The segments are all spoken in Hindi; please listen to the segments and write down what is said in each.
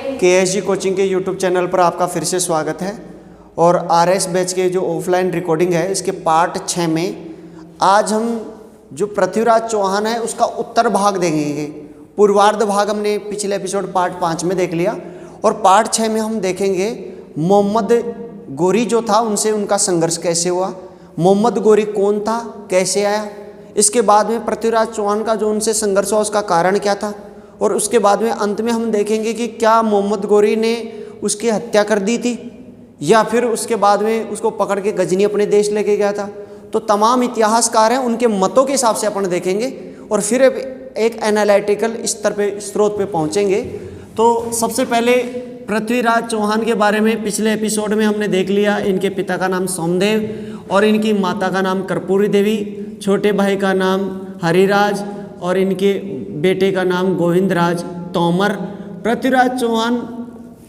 KSG कोचिंग के यूट्यूब चैनल पर आपका फिर से स्वागत है। और RS बैच के जो ऑफलाइन रिकॉर्डिंग है इसके पार्ट 6 में आज हम जो पृथ्वीराज चौहान है उसका उत्तर भाग देखेंगे। पूर्वार्ध भाग हमने पिछले एपिसोड पार्ट 5 में देख लिया और पार्ट 6 में हम देखेंगे मोहम्मद गोरी जो था उनसे उनका संघर्ष कैसे हुआ, मोहम्मद गोरी कौन था, कैसे आया, इसके बाद में पृथ्वीराज चौहान का जो उनसे संघर्ष हुआ उसका कारण क्या था, और उसके बाद में अंत में हम देखेंगे कि क्या मोहम्मद गोरी ने उसकी हत्या कर दी थी या फिर उसके बाद में उसको पकड़ के गजनी अपने देश लेके गया था। तो तमाम इतिहासकार हैं उनके मतों के हिसाब से अपन देखेंगे और फिर एक एनालिटिकल स्तर पे स्रोत पे पहुंचेंगे। तो सबसे पहले पृथ्वीराज चौहान के बारे में पिछले एपिसोड में हमने देख लिया। इनके पिता का नाम सोमदेव और इनकी माता का नाम कर्पूरी देवी, छोटे भाई का नाम हरिराज और इनके बेटे का नाम गोविंदराज तोमर। पृथ्वीराज चौहान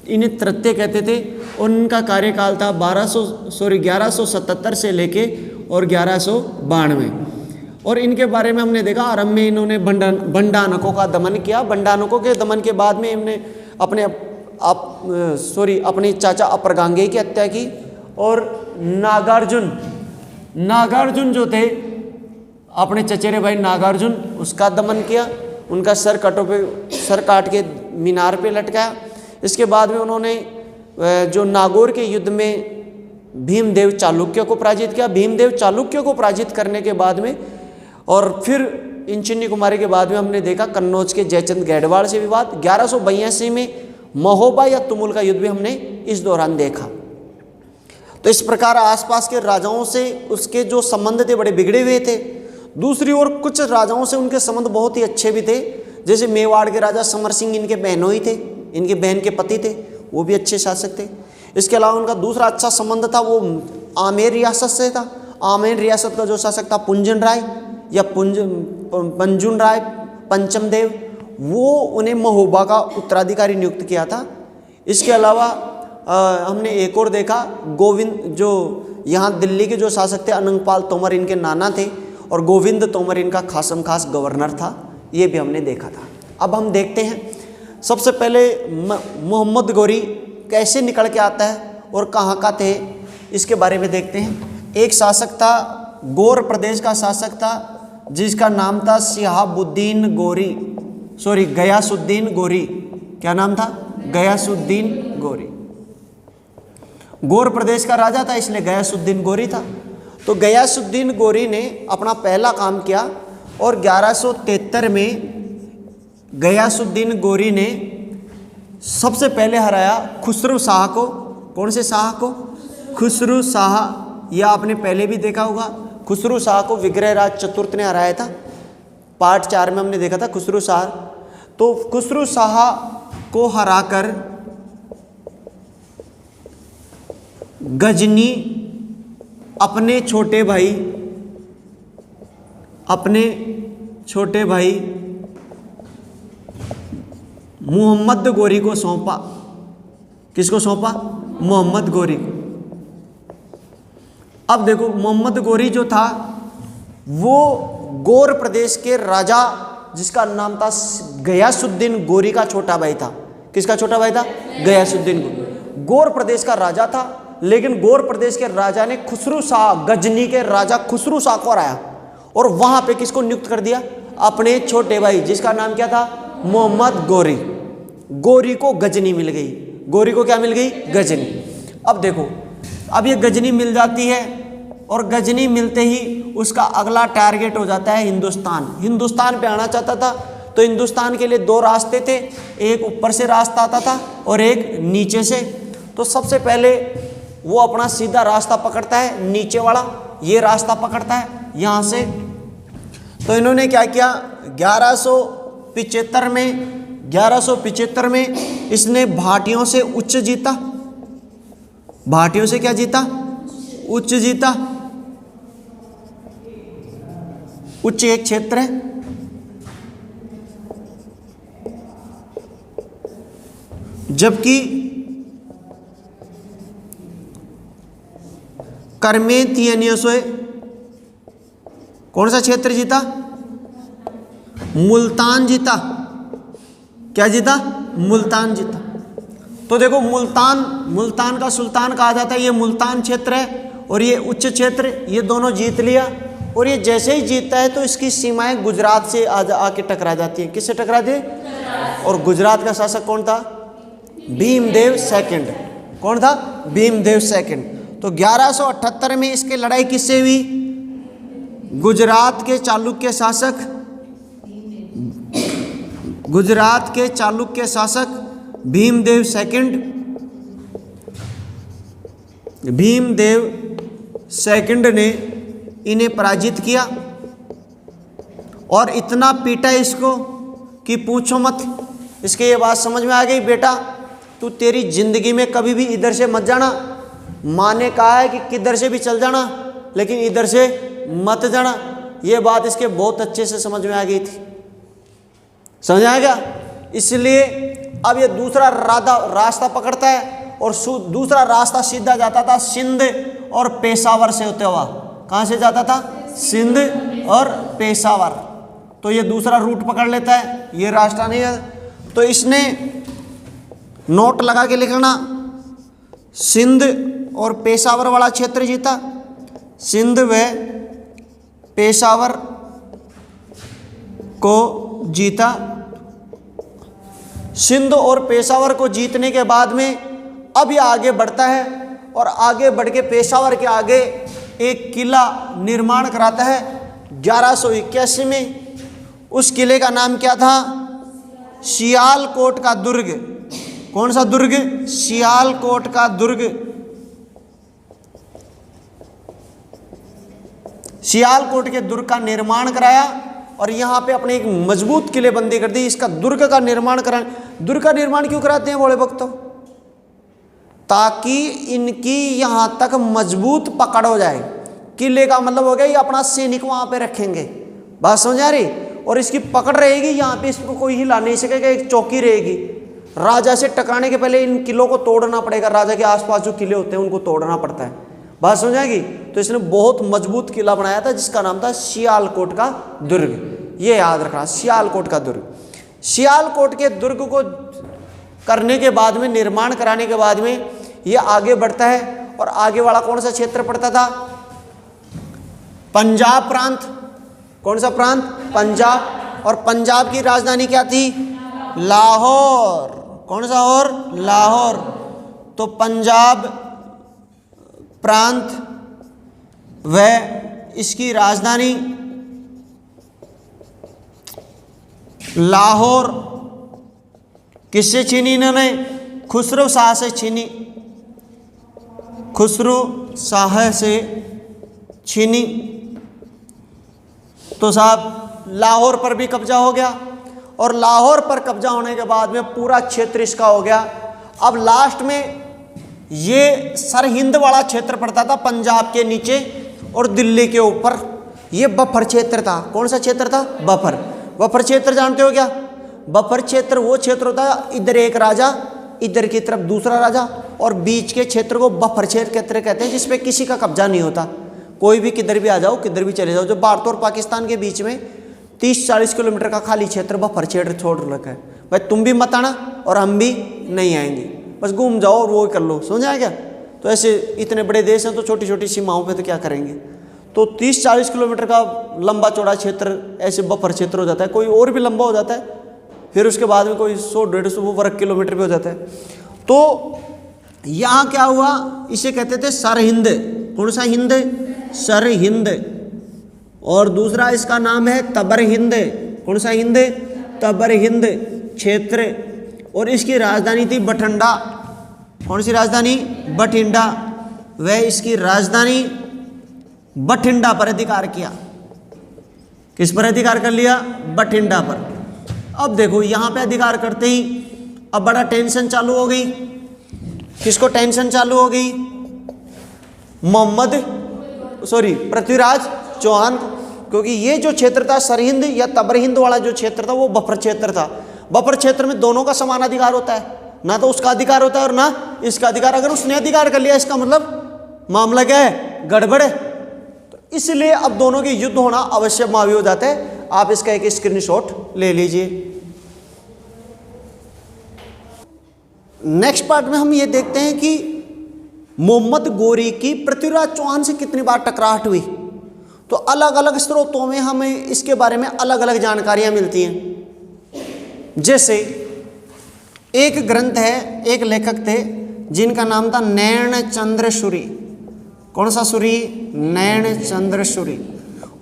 इन्हें तृतीय कहते थे और इनका कार्यकाल था 1177 से लेके और 1192। और इनके बारे में हमने देखा आरंभ में इन्होंने बंडानकों का दमन किया। बंडानकों के दमन के बाद में इन्होंने अपने चाचा अपरगांगे की हत्या की और नागार्जुन जो थे अपने चचेरे भाई नागार्जुन उसका दमन किया, उनका सर काट के मीनार पे लटकाया। इसके बाद में उन्होंने जो नागौर के युद्ध में भीमदेव चालुक्य को पराजित किया। भीमदेव चालुक्य को पराजित करने के बाद में और फिर इंचिनी कुमारी के बाद में हमने देखा कन्नौज के जयचंद गैडवाड़ से विवाद। 1182 में महोबा या तुमुल का युद्ध भी हमने इस दौरान देखा। तो इस प्रकार आसपास के राजाओं से उसके जो संबंध थे बड़े बिगड़े हुए थे। दूसरी ओर कुछ राजाओं से उनके संबंध बहुत ही अच्छे भी थे, जैसे मेवाड़ के राजा समर सिंह इनके बहनोई थे, इनके बहन के पति थे, वो भी अच्छे शासक थे। इसके अलावा उनका दूसरा अच्छा संबंध था वो आमेर रियासत से था। आमेर रियासत का जो शासक था पुंजन राय या पंजुन राय पंचम देव, वो उन्हें महोबा का उत्तराधिकारी नियुक्त किया था। इसके अलावा हमने एक और देखा गोविंद, जो यहाँ दिल्ली के जो शासक थे अनंगपाल तोमर इनके नाना थे और गोविंद तोमर इनका खासम खास गवर्नर था, ये भी हमने देखा था। अब हम देखते हैं सबसे पहले मोहम्मद गोरी कैसे निकल के आता है और कहाँ का थे, इसके बारे में देखते हैं। एक शासक था, गौर प्रदेश का शासक था जिसका नाम था गयासुद्दीन गोरी। क्या नाम था? गयासुद्दीन गोरी। गौर प्रदेश का राजा था इसलिए गयासुद्दीन गोरी था। तो गयासुद्दीन गोरी ने अपना पहला काम किया और 1173 में गयासुद्दीन गोरी ने सबसे पहले हराया खुसरू शाह को। कौन से शाह को? खुसरू शाह। यह आपने पहले भी देखा होगा। खुसरू शाह को विग्रहराज चतुर्थ ने हराया था। पार्ट 4 में हमने देखा था खुसरू शाह। तो खुसरू शाह को हराकर गजनी अपने छोटे भाई मोहम्मद गोरी को सौंपा। किसको सौंपा? मोहम्मद गोरी को। अब देखो मोहम्मद गोरी जो था वो गौर प्रदेश के राजा जिसका नाम था गयासुद्दीन गोरी का छोटा भाई था। किसका छोटा भाई था? गयासुद्दीन गोरी। गौर प्रदेश का राजा था, लेकिन गौर प्रदेश के राजा ने खुसरू शाह, गजनी के राजा खुसरू शाह को हराया और वहां पे किसको नियुक्त कर दिया? अपने छोटे भाई जिसका नाम क्या था? मोहम्मद गोरी। गोरी को गजनी मिल गई। गोरी को क्या मिल गई? गजनी। अब देखो, अब ये गजनी मिल जाती है और गजनी मिलते ही उसका अगला टारगेट हो जाता है हिंदुस्तान। हिंदुस्तान पे आना चाहता था तो हिंदुस्तान के लिए 2 रास्ते थे, एक ऊपर से रास्ता आता था और एक नीचे से। तो सबसे पहले वो अपना सीधा रास्ता पकड़ता है, नीचे वाला ये रास्ता पकड़ता है यहाँ से। तो इन्होंने क्या किया? 1175 में इसने भाटियों से उच्च जीता। भाटियों से क्या जीता? उच्च जीता। उच्च एक क्षेत्र है। जबकि कर्मेथियनियों से कौन सा क्षेत्र जीता? मुल्तान जीता। क्या जीता? मुल्तान जीता। तो देखो मुल्तान का सुल्तान कहा जाता है, ये मुल्तान क्षेत्र है और ये उच्च क्षेत्र, ये दोनों जीत लिया। और ये जैसे ही जीतता है तो इसकी सीमाएं गुजरात से आके टकरा जाती हैं। किससे टकराती है? और गुजरात का शासक कौन था? भीमदेव सेकंड। कौन था? भीमदेव सेकंड। तो 1178 में इसकी लड़ाई किससे हुई? गुजरात के चालुक्य शासक भीमदेव सेकंड ने इन्हें पराजित किया और इतना पीटा इसको कि पूछो मत। इसके ये बात समझ में आ गई, बेटा तू तेरी जिंदगी में कभी भी इधर से मत जाना। माँ ने कहा है कि किधर से भी चल जाना लेकिन इधर से मत जाना। ये बात इसके बहुत अच्छे से समझ में आ गई थी। समझ आ गया? इसलिए अब ये दूसरा रास्ता पकड़ता है और दूसरा रास्ता सीधा जाता था सिंध और पेशावर से होते हुआ। कहाँ से जाता था? सिंध और पेशावर। तो ये दूसरा रूट पकड़ लेता है, ये रास्ता नहीं है। तो इसने नोट लगा के लिखना, सिंध और पेशावर वाला क्षेत्र जीता। सिंध व पेशावर को जीता। सिंध और पेशावर को जीतने के बाद में अब ये आगे बढ़ता है और आगे बढ़ के पेशावर के आगे एक किला निर्माण कराता है 1181 में। उस किले का नाम क्या था? सियालकोट का दुर्ग। कौन सा दुर्ग? सियालकोट का दुर्ग। सियालकोट के दुर्ग का निर्माण कराया और यहाँ पे अपने एक मजबूत किलेबंदी कर दी। इसका दुर्ग का निर्माण क्यों कराते हैं बोले भक्तों? ताकि इनकी यहाँ तक मजबूत पकड़ हो जाए। किले का मतलब हो गया ये अपना सैनिक वहाँ पे रखेंगे। बात समझ आ रही? और इसकी पकड़ रहेगी, यहाँ पे इसको कोई हिला नहीं सकेगा। एक चौकी रहेगी। राजा से टकराने के पहले इन किलों को तोड़ना पड़ेगा। राजा के आसपास जो किले होते हैं उनको तोड़ना पड़ता है। बात समझ आएगी? तो इसने बहुत मजबूत किला बनाया था जिसका नाम था सियालकोट का दुर्ग। ये याद रखना, सियालकोट का दुर्ग। सियालकोट के दुर्ग को करने के बाद में, निर्माण कराने के बाद में ये आगे बढ़ता है। और आगे वाला कौन सा क्षेत्र पड़ता था? पंजाब प्रांत। कौन सा प्रांत? पंजाब। और पंजाब की राजधानी क्या थी? लाहौर। कौन सा? और लाहौर। तो पंजाब प्रांत व इसकी राजधानी लाहौर किससे छीनी इन्होंने? खुसरो शाह से छीनी। खुसरो शाह से छीनी। तो साहब लाहौर पर भी कब्जा हो गया और लाहौर पर कब्जा होने के बाद में पूरा क्षेत्र इसका हो गया। अब लास्ट में ये सरहिंद वाला क्षेत्र पड़ता था पंजाब के नीचे और दिल्ली के ऊपर। ये बफर क्षेत्र था। कौन सा क्षेत्र था? बफर। बफर क्षेत्र जानते हो क्या? बफर क्षेत्र वो क्षेत्र होता है, इधर एक राजा, इधर की तरफ दूसरा राजा, और बीच के क्षेत्र को बफर क्षेत्र कहते हैं, जिसपे किसी का कब्जा नहीं होता। कोई भी किधर भी आ जाओ, किधर भी चले जाओ। जो भारत और पाकिस्तान के बीच में 30-40 किलोमीटर का खाली क्षेत्र बफर क्षेत्र छोड़ रखा है। भाई तुम भी मत आना और हम भी नहीं आएंगे, बस घूम जाओ और वो कर लो। समझ आया क्या? तो ऐसे इतने बड़े देश हैं तो छोटी छोटी सीमाओं पे तो क्या करेंगे। तो 30-40 किलोमीटर का लंबा चौड़ा क्षेत्र ऐसे बफर क्षेत्र हो जाता है। कोई और भी लंबा हो जाता है, फिर उसके बाद में कोई 100-150 वर्ग किलोमीटर भी हो जाता है। तो यहाँ क्या हुआ? इसे कहते थे सरहिंद। कौन सा हिंद? सरहिंद। और दूसरा इसका नाम है तबरहिंद। कौन सा हिंद? तबरहिंद क्षेत्र। और इसकी राजधानी थी बठिंडा। कौन सी राजधानी? बठिंडा। वह इसकी राजधानी बठिंडा पर अधिकार किया। किस पर अधिकार कर लिया? बठिंडा पर। अब देखो यहाँ पे अधिकार करते ही अब बड़ा टेंशन चालू हो गई। किसको टेंशन चालू हो गई? पृथ्वीराज चौहान, क्योंकि ये जो क्षेत्र था सरहिंद या तबरहिंद वाला जो क्षेत्र था वो बफर क्षेत्र था। बफर क्षेत्र में दोनों का समान अधिकार होता है, ना तो उसका अधिकार होता है और ना इसका अधिकार। अगर उसने अधिकार कर लिया इसका मतलब मामला क्या है? गड़बड़ है। तो इसलिए अब दोनों के युद्ध होना अवश्य मावी हो जाता है। आप इसका एक स्क्रीनशॉट ले लीजिए। नेक्स्ट पार्ट में हम ये देखते हैं कि मोहम्मद गोरी की पृथ्वीराज चौहान से कितनी बार टकराहट हुई। तो अलग अलग स्रोतों में हमें इसके बारे में अलग अलग जानकारियां मिलती हैं। जैसे एक ग्रंथ है, एक लेखक थे जिनका नाम था नैन चंद्र सूरी। कौन सा सूरी? नैन चंद्र सूरी।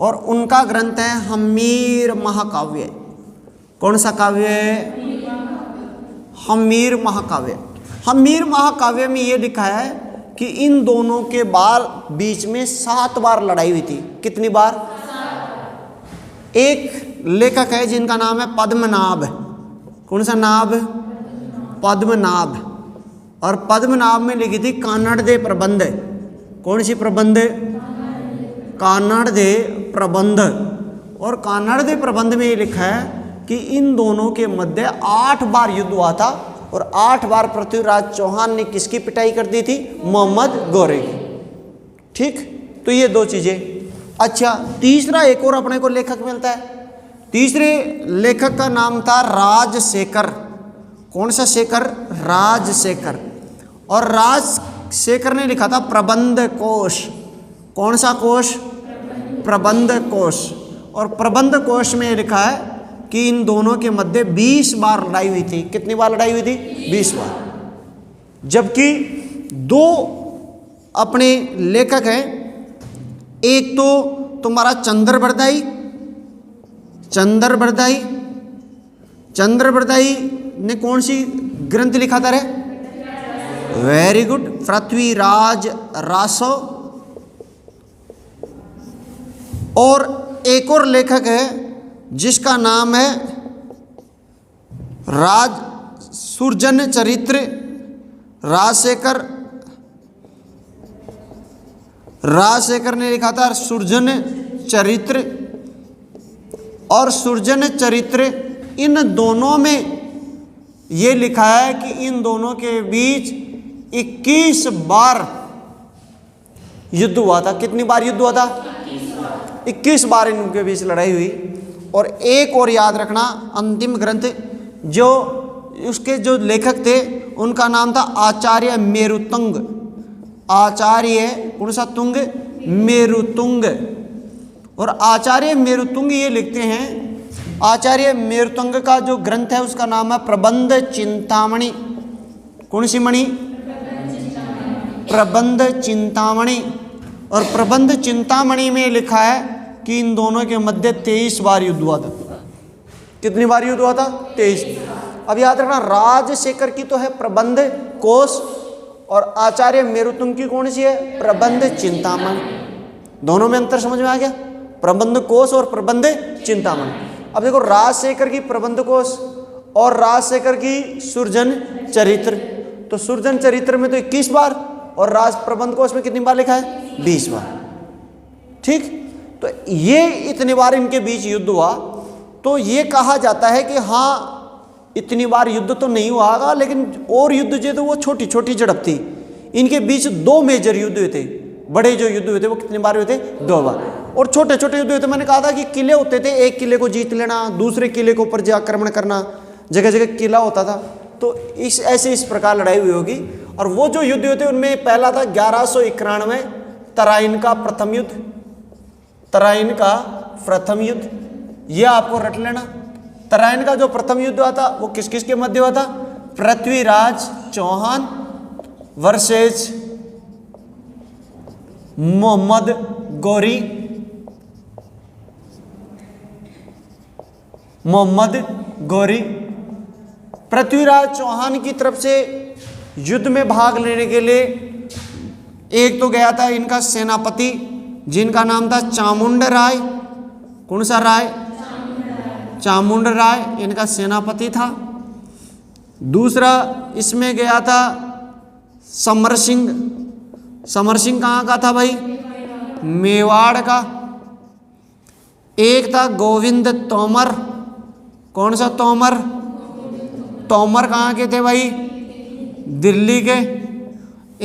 और उनका ग्रंथ है हम्मीर महाकाव्य। कौन सा काव्य है? हम्मीर महाकाव्य। हम्मीर महाकाव्य में ये लिखा है कि इन दोनों के बीच में 7 बार लड़ाई हुई थी। कितनी बार? एक लेखक है जिनका नाम है पद्मनाभ। कौन सा नाभ? पद्मनाभ। और पद्मनाभ में लिखी थी कानड़ दे प्रबंध। कौन सी प्रबंध? कानड़ दे प्रबंध। और कानड़ दे प्रबंध में ये लिखा है कि इन दोनों के मध्य 8 बार युद्ध हुआ था और 8 बार पृथ्वीराज चौहान ने किसकी पिटाई कर दी थी? मोहम्मद गोरे की। ठीक, तो ये 2 चीजें। अच्छा, तीसरा एक और अपने को लेखक मिलता है। तीसरे लेखक का नाम था राजशेखर। कौन सा शेखर? राजशेखर। और राजशेखर ने लिखा था प्रबंध कोश। कौन सा कोश? प्रबंध कोश। और प्रबंध कोश में लिखा है कि इन दोनों के मध्य 20 बार लड़ाई हुई थी। कितनी बार लड़ाई हुई थी? 20 बार। जबकि 2 अपने लेखक हैं, एक तो तुम्हारा चंद्रबरदाई। चंद्रबरदाई ने कौन सी ग्रंथ लिखा था रे? Very good, Prithviraj Raso. और एक और लेखक है जिसका नाम है सुरजन चरित्र। राजशेखर ने लिखा था सुरजन चरित्र। और सुरजन चरित्र, इन दोनों में ये लिखा है कि इन दोनों के बीच 21 बार युद्ध हुआ था। कितनी बार युद्ध हुआ था? 21 बार इनके बीच लड़ाई हुई। और एक और याद रखना, अंतिम ग्रंथ जो उसके जो लेखक थे उनका नाम था आचार्य मेरुतुंग। आचार्य कौन सा? तुंग, मेरुतुंग। और आचार्य मेरुतुंग ये लिखते हैं, आचार्य मेरुतुंग का जो ग्रंथ है उसका नाम है प्रबंध चिंतामणि। कौन सी मणि? प्रबंध चिंतामणि। और प्रबंध चिंतामणि में लिखा है कि इन दोनों के मध्य 23 बार युद्ध हुआ था। कितनी बार युद्ध हुआ था? 23। अब याद रखना, राजशेखर की तो है प्रबंध कोश और आचार्य मेरुतुंग की कौन सी है? प्रबंध चिंतामणि। दोनों में अंतर समझ में आ गया? प्रबंध कोश और प्रबंध चिंतामणि। अब देखो, राजशेखर की प्रबंध कोश और राजशेखर की सुरजन चरित्र। तो सुरजन चरित्र में तो 21 बार और प्रबंध कोश में कितनी बार लिखा है? 20 बार। ठीक, तो ये इतनी बार इनके बीच युद्ध हुआ। तो ये कहा जाता है कि हाँ, इतनी बार युद्ध तो नहीं हुआ होगा, लेकिन और युद्ध जो थे वो छोटी छोटी झड़प थी। इनके बीच 2 मेजर युद्ध हुए थे। बड़े जो युद्ध हुए थे वो कितनी बार हुए थे? 2 बार। और छोटे छोटे युद्ध हुए थे, मैंने कहा था कि किले होते थे, एक किले को जीत लेना, दूसरे किले के ऊपर जो आक्रमण करना, जगह जगह किला होता था। तो इस प्रकार लड़ाई हुई होगी। और वो जो युद्ध हुए थे उनमें पहला था 1191 तराइन का प्रथम युद्ध। तराइन का प्रथम युद्ध, यह आपको रट लेना। तराइन का जो प्रथम युद्ध हुआ था वो किस किस के मध्य हुआ था? पृथ्वीराज चौहान वर्सेस मोहम्मद गोरी। पृथ्वीराज चौहान की तरफ से युद्ध में भाग लेने के लिए एक तो गया था इनका सेनापति जिनका नाम था चामुंड राय। कौन सा राय? चामुंड राय इनका सेनापति था। दूसरा इसमें गया था समर सिंह। समर सिंह कहाँ का था भाई? मेवाड़ का। एक था गोविंद तोमर। कौन सा तोमर? तोमर कहाँ के थे भाई? दिल्ली के।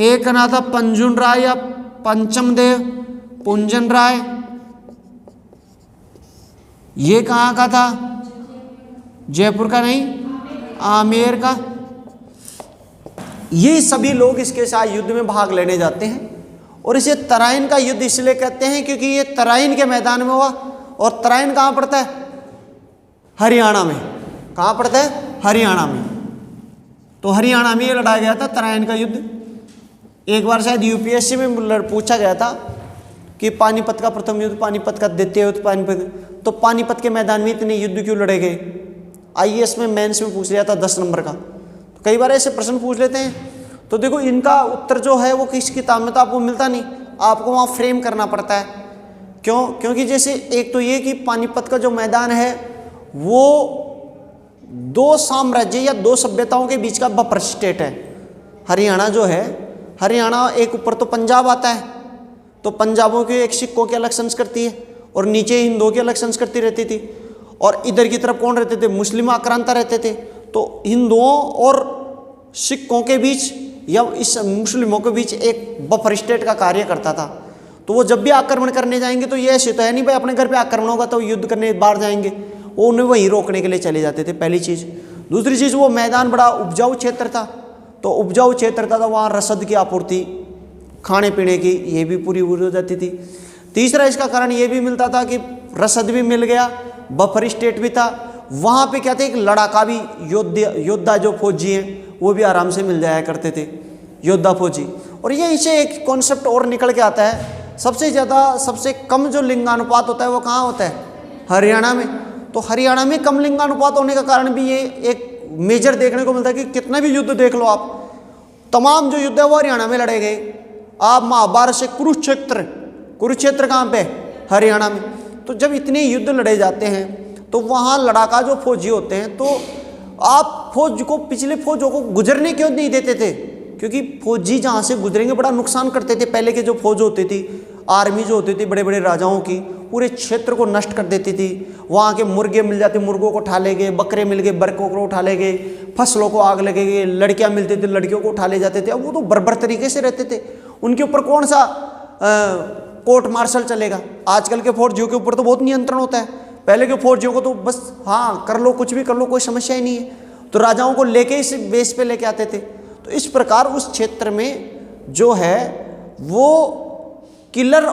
एक ना था पंजुन राय या पंचम देव पुंजन राय, ये कहाँ का था? जयपुर का नहीं, आमेर का। ये सभी लोग इसके साथ युद्ध में भाग लेने जाते हैं। और इसे तराइन का युद्ध इसलिए कहते हैं क्योंकि ये तराइन के मैदान में हुआ। और तराइन कहाँ पड़ता है? हरियाणा में। कहाँ पड़ता है? हरियाणा में। तो हरियाणा में ये लड़ाया गया था तराइन का युद्ध। एक बार शायद यूपीएससी में पूछा गया था कि पानीपत का प्रथम युद्ध, पानीपत का द्वितीय युद्ध, तो पानीपत के मैदान में इतने युद्ध क्यों लड़े गए? आईएएस में मेंस में पूछ लिया था 10 नंबर का। तो कई बार ऐसे प्रश्न पूछ लेते हैं। तो देखो इनका उत्तर जो है वो किस किताब में तो आपको मिलता नहीं, आपको वहाँ फ्रेम करना पड़ता है। क्यों? क्योंकि जैसे एक तो ये कि पानीपत का जो मैदान है वो 2 साम्राज्य या 2 सभ्यताओं के बीच का बफर स्टेट है। हरियाणा जो है, हरियाणा एक ऊपर तो पंजाब आता है, तो पंजाबों की एक सिखों की अलग संस्कृति है और नीचे हिंदुओं की अलग संस्कृति रहती थी। और इधर की तरफ कौन रहते थे? मुस्लिम आक्रांता रहते थे। तो हिंदुओं और सिखों के बीच या इस मुस्लिमों के बीच एक बफर स्टेट का कार्य करता था। तो वो जब भी आक्रमण करने जाएंगे तो ये ऐसे तो है नहीं भाई अपने घर पे आक्रमण होगा तो युद्ध करने बाहर जाएंगे, वो उन्हें वहीं रोकने के लिए चले जाते थे, पहली चीज़। दूसरी चीज़, वो मैदान बड़ा उपजाऊ क्षेत्र था, तो उपजाऊ क्षेत्र था तो वहाँ रसद की आपूर्ति, खाने पीने की, ये भी पूरी हो जाती थी। तीसरा इसका कारण ये भी मिलता था कि रसद भी मिल गया, बफर स्टेट भी था, वहाँ पे क्या थे, एक लड़ाका भी योद्धा जो फौजी हैं वो भी आराम से मिल जाया करते थे, योद्धा फौजी। और ये इसे एक कॉन्सेप्ट और निकल के आता है, सबसे ज़्यादा सबसे कम जो लिंगानुपात होता है वो कहाँ होता है? हरियाणा में। तो हरियाणा में कम लिंगानुपात होने का कारण भी ये एक मेजर देखने को मिलता है कि कितना भी युद्ध देख लो आप, तमाम जो युद्ध है वो हरियाणा में लड़े गए। आप महाभारत से कुरुक्षेत्र कहाँ पे? हरियाणा में। तो जब इतने युद्ध लड़े जाते हैं तो वहाँ लड़ाका जो फौजी होते हैं, तो आप फौज को, पिछले फौजों को गुजरने क्यों नहीं देते थे? क्योंकि फौजी जहाँ से गुजरेंगे बड़ा नुकसान करते थे। पहले के जो फौज होती थी, आर्मी जो होती थी बड़े बड़े राजाओं की, पूरे क्षेत्र को नष्ट कर देती थी। वहाँ के मुर्गे मिल जाते, मुर्गों को उठा ले गए, बकरे मिल गए, बकरों को उठा ले गए, फसलों को आग लगे गए, लड़कियाँ मिलती थी, लड़कियों को उठा ले जाते थे। अब वो तो बर्बर तरीके से रहते थे, उनके ऊपर कौन सा कोर्ट मार्शल चलेगा? आजकल के फौजियों के ऊपर तो बहुत नियंत्रण होता है, पहले के फौजियों को तो बस हाँ कर लो, कुछ भी कर लो, कोई समस्या ही नहीं है। तो राजाओं को लेके इस बेस पे लेके आते थे। तो इस प्रकार उस क्षेत्र में जो है वो किलर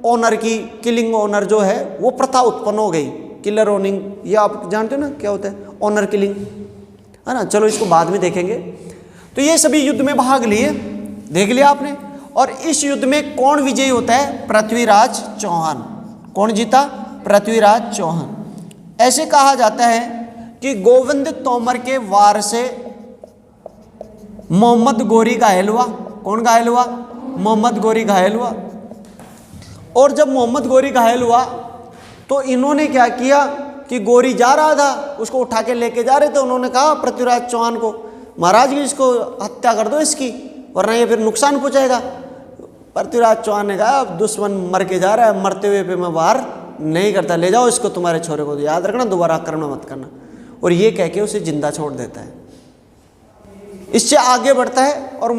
ओनर की, किलिंग ओनर जो है वो प्रथा उत्पन्न हो गई। किलर ओनिंग, ये आप जानते हो ना क्या होता है? ओनर किलिंग, है ना। चलो इसको बाद में देखेंगे। तो ये सभी युद्ध में भाग लिए, देख लिया आपने। और इस युद्ध में कौन विजयी होता है? पृथ्वीराज चौहान। कौन जीता? पृथ्वीराज चौहान। ऐसे कहा जाता है कि गोविंद तोमर के वार से मोहम्मद गोरी घायल हुआ। कौन घायल हुआ? मोहम्मद गोरी घायल हुआ। और जब मोहम्मद गोरी घायल हुआ तो इन्होंने क्या किया कि गोरी जा रहा था, उसको उठा के लेके जा रहे थे। उन्होंने कहा पृथ्वीराज चौहान को, महाराज इसको हत्या कर दो इसकी, वरना ये फिर नुकसान पहुंचाएगा। पृथ्वीराज चौहान ने कहा अब दुश्मन मर के जा रहा है, मरते हुए पे मैं वार नहीं करता, ले जाओ इसको, तुम्हारे छोरे को, याद रखना दोबारा आक्रमण मत करना। और ये कह के उसे जिंदा छोड़ देता है। इससे आगे बढ़ता है और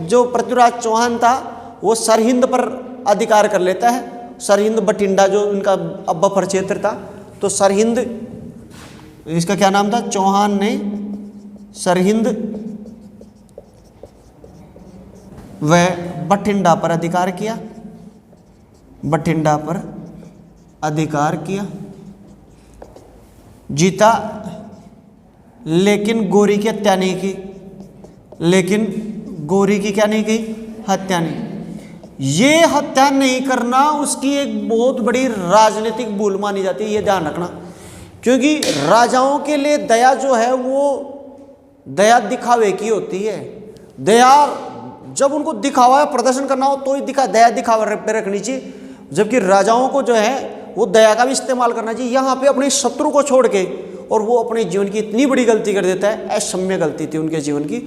जो पृथ्वीराज चौहान था वो सरहिंद पर अधिकार कर लेता है। सरहिंद बठिंडा जो उनका बफर क्षेत्र था, तो सरहिंद, इसका क्या नाम था? चौहान ने सरहिंद व बठिंडा पर अधिकार किया, बठिंडा पर अधिकार किया, जीता, लेकिन गोरी की हत्या नहीं की। लेकिन गोरी की क्या नहीं की? हत्या नहीं। ये हत्या नहीं करना उसकी एक बहुत बड़ी राजनीतिक भूल मानी जाती है, ये ध्यान रखना। क्योंकि राजाओं के लिए दया जो है वो दया दिखावे की होती है। दया जब उनको दिखावा प्रदर्शन करना हो तो ही दया दिखावा पे रखनी चाहिए, जबकि राजाओं को जो है वो दया का भी इस्तेमाल करना चाहिए। यहाँ पे अपने शत्रु को छोड़ के, और वो अपने जीवन की इतनी बड़ी गलती कर देता है, अक्षम्य गलती थी उनके जीवन की,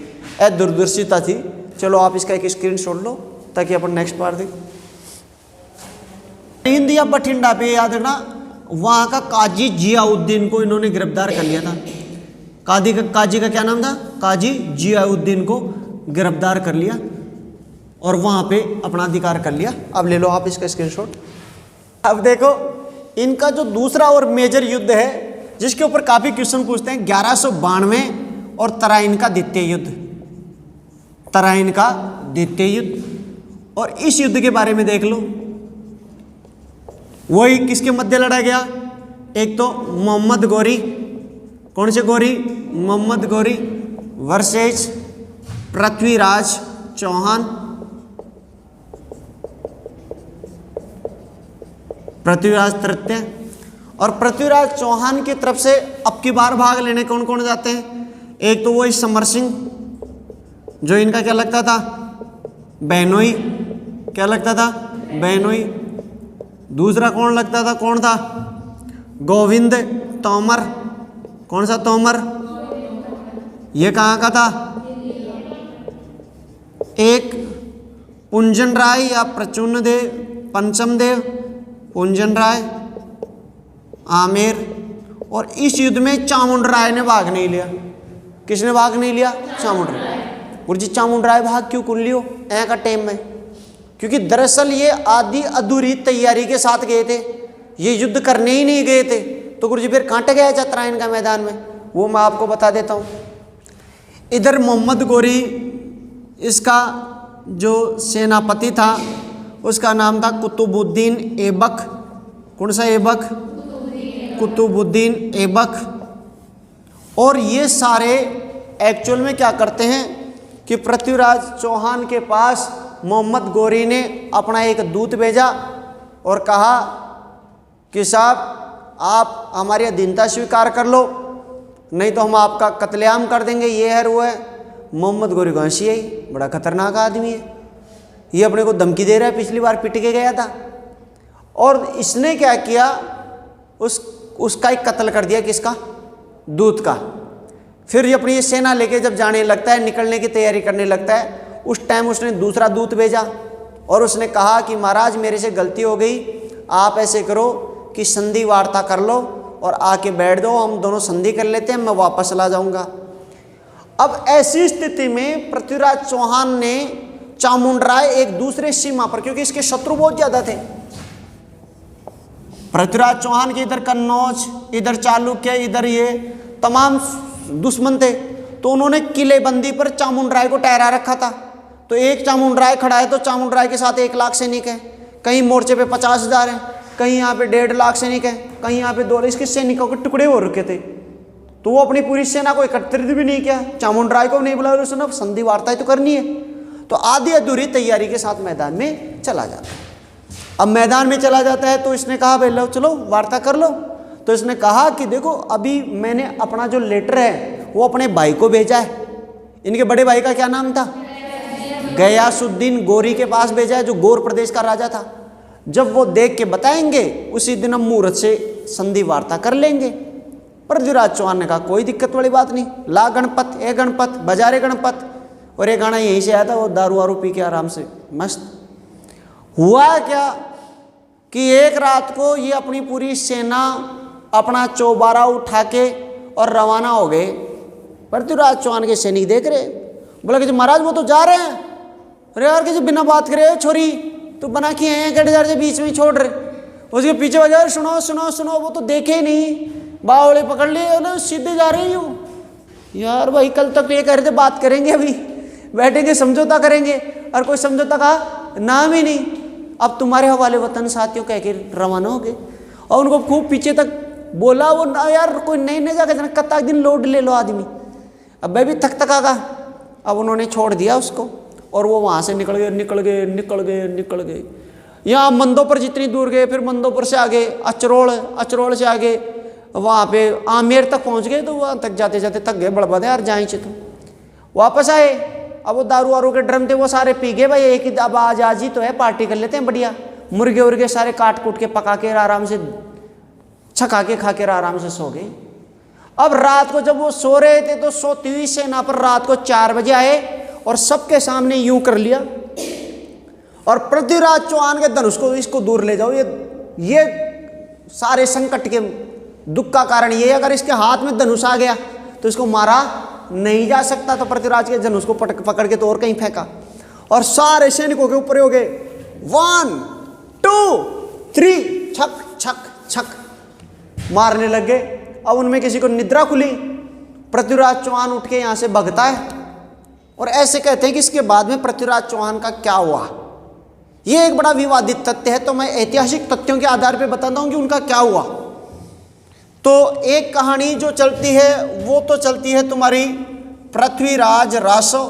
दूरदर्शिता थी। चलो आप इसका एक स्क्रीनशॉट लो ताकि अपन नेक्स्ट बार देख। हिंद या बठिंडा पे याद रखना, वहाँ का काजी जियाउद्दीन को इन्होंने गिरफ्तार कर लिया था। काजी का क्या नाम था? काजी जियाउद्दीन को गिरफ्तार कर लिया और वहाँ पे अपना अधिकार कर लिया। अब ले लो आप इसका स्क्रीनशॉट। अब देखो इनका जो दूसरा और मेजर युद्ध है जिसके ऊपर काफी क्वेश्चन पूछते हैं, 1192 और तराइन का द्वितीय युद्ध। तराइन का द्वितीय युद्ध। और इस युद्ध के बारे में देख लो, वही किसके मध्य लड़ा गया, एक तो मोहम्मद गौरी, कौन से गौरी, मोहम्मद गौरी वर्सेस पृथ्वीराज चौहान। पृथ्वीराज तृतीय। और पृथ्वीराज चौहान की तरफ से अब की बार भाग लेने कौन कौन जाते हैं, एक तो वो समर सिंह, जो इनका क्या लगता था, बहनोई, क्या लगता था, बहनोई। दूसरा कौन लगता था, कौन था, गोविंद तोमर, कौन सा तोमर, ये कहाँ का था, एक पुंजन राय या प्रचुन्न देव, पंचम देव, पुंजन राय, आमेर। और इस युद्ध में चामुंड राय ने भाग नहीं लिया। किसने भाग नहीं लिया, चामुंड राय। और जी चामुंड राय भाग क्यों कुल लियो ऐ का टाइम में, क्योंकि दरअसल ये आधी अधूरी तैयारी के साथ गए थे, ये युद्ध करने ही नहीं गए थे। तो गुरुजी फिर कांटे गया तराइन का मैदान में, वो मैं आपको बता देता हूँ। इधर मोहम्मद गौरी, इसका जो सेनापति था उसका नाम था कुतुबुद्दीन ऐबक। कौन सा ऐबक, कुतुबुद्दीन ऐबक। और ये सारे एक्चुअल में क्या करते हैं कि पृथ्वीराज चौहान के पास मोहम्मद गौरी ने अपना एक दूत भेजा और कहा कि साहब आप हमारी अधीनता स्वीकार कर लो, नहीं तो हम आपका कत्लेआम कर देंगे, ये है वो है। मोहम्मद गौरी गौसी है, बड़ा खतरनाक आदमी है, ये अपने को धमकी दे रहा है, पिछली बार पिट के गया था। और इसने क्या किया, उसका एक कत्ल कर दिया, किसका, दूत का। फिर ये अपनी सेना लेके जब जाने लगता है, निकलने की तैयारी करने लगता है, उस टाइम उसने दूसरा दूत भेजा और उसने कहा कि महाराज मेरे से गलती हो गई, आप ऐसे करो कि संधि वार्ता कर लो और आके बैठ दो, हम दोनों संधि कर लेते हैं, मैं वापस चला जाऊंगा। अब ऐसी स्थिति में पृथ्वीराज चौहान ने चामुंड राय एक दूसरे सीमा पर, क्योंकि इसके शत्रु बहुत ज्यादा थे, पृथ्वीराज चौहान के इधर कन्नौज, इधर चालुक्य, इधर ये तमाम दुश्मन थे, तो उन्होंने किलेबंदी पर चामुंड राय को ठहरा रखा था। तो एक चामुंड राय खड़ा है तो चामुंड राय के साथ 1 लाख सैनिक है, कहीं मोर्चे पे 50,000 है, कहीं यहाँ पे 1.5 लाख सैनिक है, कहीं यहाँ पे 2 लाख। इसके सैनिकों के टुकड़े हो रखे थे, तो वो अपनी पूरी सेना को एकत्रित भी नहीं किया, चामुंड राय को नहीं बुलाया, उसने संधि वार्ता तो करनी है, तो आधी अधूरी तैयारी के साथ मैदान में चला जाता है। अब मैदान में चला जाता है तो इसने कहा भाई लो चलो वार्ता कर लो। तो इसने कहा कि देखो अभी मैंने अपना जो लेटर है वो अपने भाई को भेजा है, इनके बड़े भाई का क्या नाम था, गयासुद्दीन गौरी के पास भेजा है, जो गौर प्रदेश का राजा था। जब वो देख के बताएंगे उसी दिन हम मुहूर्त से संधि वार्ता कर लेंगे। पृथ्वीराज चौहान ने कहा कोई दिक्कत वाली बात नहीं, ला गणपत, ए गणपत, बजारे गणपत। और ये गाना यहीं से आया था, वो दारू वारू पी के आराम से मस्त। हुआ क्या कि एक रात को ये अपनी पूरी सेना अपना चौबारा उठा के और रवाना हो गए। पृथ्वीराज चौहान के सैनिक देख रहे, बोला कि महाराज वो तो जा रहे हैं। अरे यार कि बिना बात करे छोरी तो बना के हैं, गड़ जा रहे बीच में ही छोड़ रहे। उसके पीछे वजह सुनो सुनो सुनो, वो तो देखे ही नहीं, बावड़े पकड़ लिए, सीधे जा रही हो। यार भाई कल तक तो ये कह रहे थे बात करेंगे, अभी बैठेंगे समझौता करेंगे, और कोई समझौता का नाम ही नहीं। अब तुम्हारे हवाले वतन साथियों कह के रवाना हो गए और उनको खूब पीछे तक बोला, वो ना यार कोई नहीं जाकर कत्ता दिन लोड ले लो आदमी। अब मैं भी थक थका का, अब उन्होंने छोड़ दिया उसको और वो वहाँ से निकल गए निकल गए निकल गए निकल गए। यहाँ मंदोपर जितनी दूर गए, फिर मंदोपर से आगे अचरोल, अचरोल से आगे वहाँ पे आमेर तक पहुँच गए। तो वहाँ तक जाते जाते थक गए, बड़बड़ यार जाए तो वापस आए। अब वो दारू वारू के ड्रम थे वो सारे पी गए भाई, एक ही अब आज ही तो है, पार्टी कर लेते हैं बढ़िया। मुर्गे उर्गे सारे काट कूट के पका के आराम से छका के खा के आराम से सो गए। अब रात को जब वो सो रहे थे तो सोती हुई सेना पर रात को 4 बजे आए और सबके सामने यूं कर लिया और पृथ्वीराज चौहान के धनुष को इसको दूर ले जाओ, ये सारे संकट के दुख का कारण ये, अगर इसके हाथ में धनुष आ गया तो इसको मारा नहीं जा सकता। तो पृथ्वीराज के धनुष को पकड़ के तो और कहीं फेंका और सारे सैनिकों के ऊपर हो गए 1 2 3 छक छक छक मारने लग गए। अब उनमें किसी को निद्रा खुली, पृथ्वीराज चौहान उठ के यहाँ से भगता है और ऐसे कहते हैं कि इसके बाद में पृथ्वीराज चौहान का क्या हुआ। ये एक बड़ा विवादित तथ्य है, तो मैं ऐतिहासिक तथ्यों के आधार पर बताता हूं कि उनका क्या हुआ। तो एक कहानी जो चलती है वो तो चलती है तुम्हारी पृथ्वीराज रासो,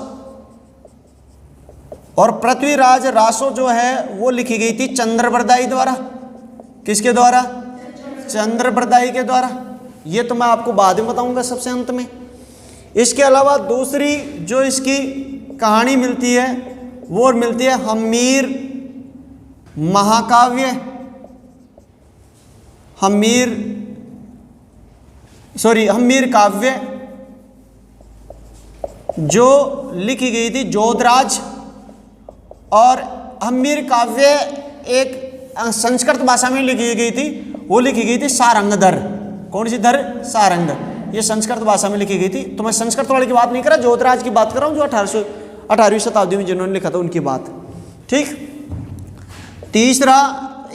और पृथ्वीराज रासो जो है वो लिखी गई थी चंद्रबरदाई द्वारा। किसके द्वारा? चंद्रबरदाई के द्वारा। ये तो मैं आपको बाद में बताऊंगा सबसे अंत में। इसके अलावा दूसरी जो इसकी कहानी मिलती है वो मिलती है हम्मीर महाकाव्य, हम्मीर काव्य, जो लिखी गई थी जोधराज। और हम्मीर काव्य एक संस्कृत भाषा में लिखी गई थी, वो लिखी गई थी सारंगधर। कौन सी धर? सारंगधर। ये संस्कृत भाषा में लिखी गई थी। तो मैं संस्कृत वाले की बात नहीं कर रहा, जोधराज की बात कर रहा हूँ, जो 18वीं शताब्दी में जिन्होंने लिखा था उनकी बात। ठीक। तीसरा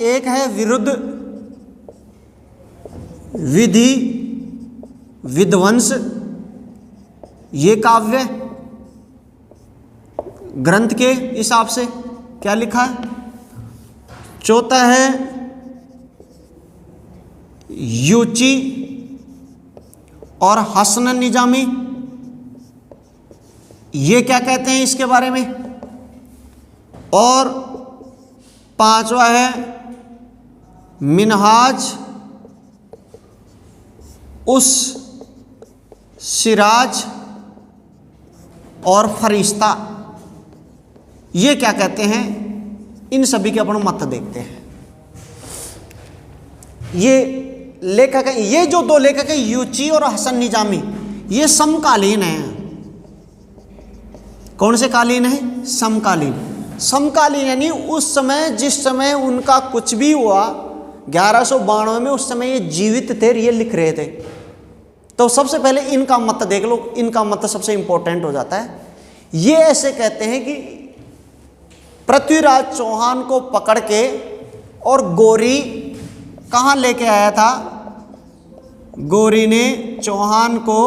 एक है विरुद्ध विधि विध्वंस, ये काव्य ग्रंथ के हिसाब से क्या लिखा है। चौथा है यूची और हसन निजामी, ये क्या कहते हैं इसके बारे में। और पांचवा है मिनहाज उस सिराज और फरिश्ता, ये क्या कहते हैं। इन सभी के अपन मत देखते हैं। ये लेखक है, ये जो दो लेखक है यूची और हसन निजामी, ये समकालीन हैं। कौन से कालीन है? समकालीन। समकालीन यानी उस समय जिस समय उनका कुछ भी हुआ 1192 में, उस समय ये जीवित थे, ये लिख रहे थे। तो सबसे पहले इनका मत देख लो, इनका मत सबसे इंपॉर्टेंट हो जाता है। ये ऐसे कहते हैं कि पृथ्वीराज चौहान को पकड़ के और गोरी कहाँ लेके आया था। गोरी ने चौहान को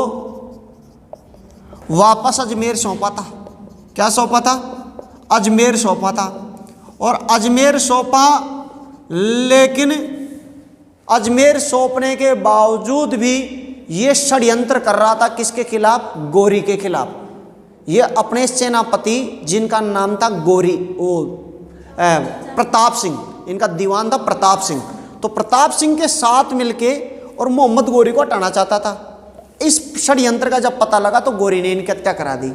वापस अजमेर सौंपा था। क्या सौंपा था? अजमेर सौंपा था। और अजमेर सौंपा, लेकिन अजमेर सौंपने के बावजूद भी ये षड्यंत्र कर रहा था। किसके खिलाफ? गोरी के खिलाफ। ये अपने सेनापति जिनका नाम था गोरी, वो प्रताप सिंह, इनका दीवान था प्रताप सिंह। तो प्रताप सिंह के साथ मिलके और मोहम्मद गोरी को हटाना चाहता था। इस षड्यंत्र का जब पता लगा तो गोरी ने इनकी हत्या करा दी।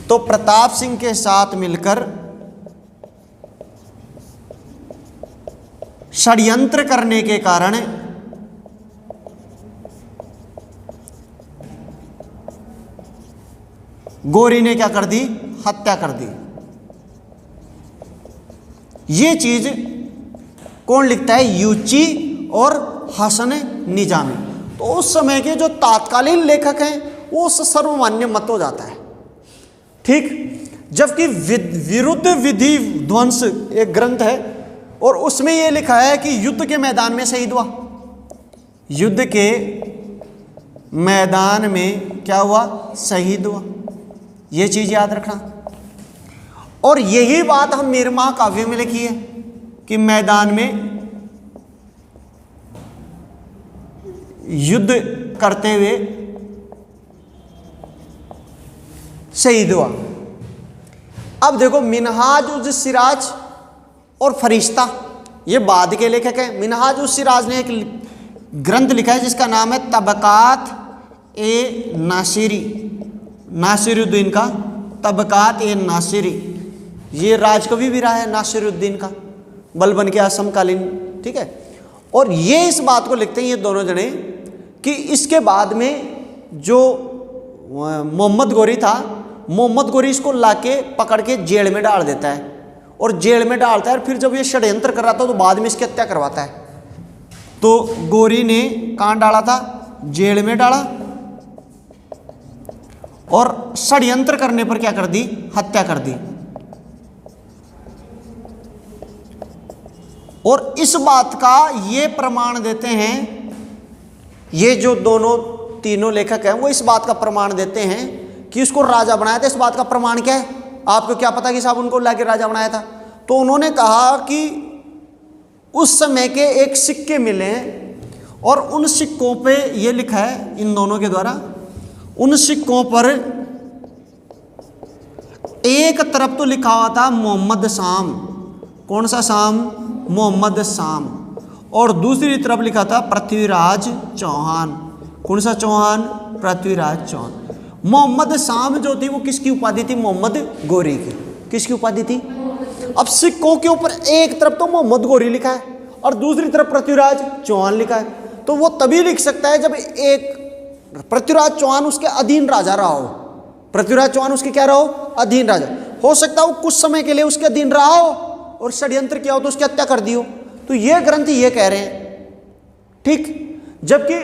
तो प्रताप सिंह के साथ मिलकर षड्यंत्र करने के कारण गोरी ने क्या कर दी? हत्या कर दी। ये चीज कौन लिखता है? यूची और हसन निजामी। तो उस समय के जो तात्कालीन लेखक हैं वो सर्वमान्य मत हो जाता है। ठीक। जबकि विरुद्ध विधि ध्वंस एक ग्रंथ है और उसमें यह लिखा है कि युद्ध के मैदान में शहीद हुआ। युद्ध के मैदान में क्या हुआ? शहीद हुआ। यह चीज याद रखना। और यही बात हम हम्मीर महाकाव्य में लिखी है कि मैदान में युद्ध करते हुए शहीद हुआ। अब देखो, मिनहाज उज सिराज और फरिश्ता ये बाद के लेखक हैं। मिनहाज उज सिराज ने एक ग्रंथ लिखा है जिसका नाम है तबकात ए नासिरी, नासिरुद्दीन का तबकात ए नासिरी। ये राजकवि भी रहा है नासिरुद्दीन का, बलबन के समकालीन। ठीक है। और ये इस बात को लिखते हैं ये दोनों जने कि इसके बाद में जो मोहम्मद गोरी था, मोहम्मद गोरी इसको लाके पकड़ के जेल में डाल देता है और जेल में डालता है। और फिर जब ये षड्यंत्र कर रहा था तो बाद में इसकी हत्या करवाता है। तो गोरी ने कहाँ डाला था? जेल में डाला। और षड्यंत्र करने पर क्या कर दी? हत्या कर दी। और इस बात का ये प्रमाण देते हैं, ये जो दोनों तीनों लेखक हैं वो इस बात का प्रमाण देते हैं कि इसको राजा बनाया था, इस बात का प्रमाण क्या है? आपको क्या पता कि साहब उनको लाके राजा बनाया था? तो उन्होंने कहा कि उस समय के एक सिक्के मिले हैं और उन सिक्कों पे ये लिखा है इन दोनों के द्वारा, उन सिक्कों पर एक तरफ तो लिखा हुआ था मोहम्मद शाम, कौन सा शाम? मोहम्मद शाम, और दूसरी तरफ लिखा था पृथ्वीराज चौहान, कौन सा चौहान? पृथ्वीराज चौहान। मोहम्मद शाम जो थी वो किसकी उपाधि थी? मोहम्मद गोरी की। किसकी उपाधि थी? अब सिक्कों के ऊपर एक तरफ तो मोहम्मद गोरी लिखा है और दूसरी तरफ पृथ्वीराज चौहान लिखा है, तो वो तभी लिख सकता है जब एक पृथ्वीराज चौहान उसके अधीन राजा रहा हो। पृथ्वीराज चौहान उसके क्या रहा हो? अधीन राजा। हो सकता है वो कुछ समय के लिए उसके अधीन रहा हो और षड्यंत्र किया हो तो उसकी हत्या कर दी हो। तो ये ग्रंथ ये कह रहे हैं, ठीक। जबकि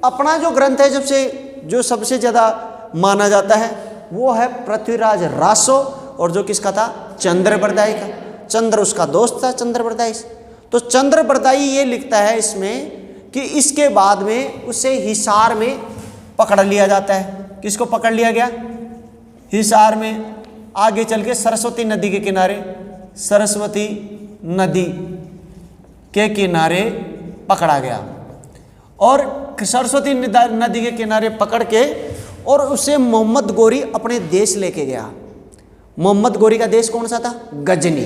अपना जो ग्रंथ है जो सबसे ज्यादा माना जाता है वो है पृथ्वीराज रासो, और जो किसका था? चंद्रबरदाई का। चंद्र उसका दोस्त था, चंद्रबरदाई। तो चंद्रबरदाई ये लिखता है इसमें कि इसके बाद में उसे हिसार में पकड़ लिया जाता है। किसको पकड़ लिया गया? हिसार में। आगे चल के सरस्वती नदी के किनारे, सरस्वती नदी के किनारे पकड़ा गया, और सरस्वती नदी के किनारे पकड़ के और उसे मोहम्मद गोरी अपने देश लेके गया। मोहम्मद गोरी का देश कौन सा था? गजनी।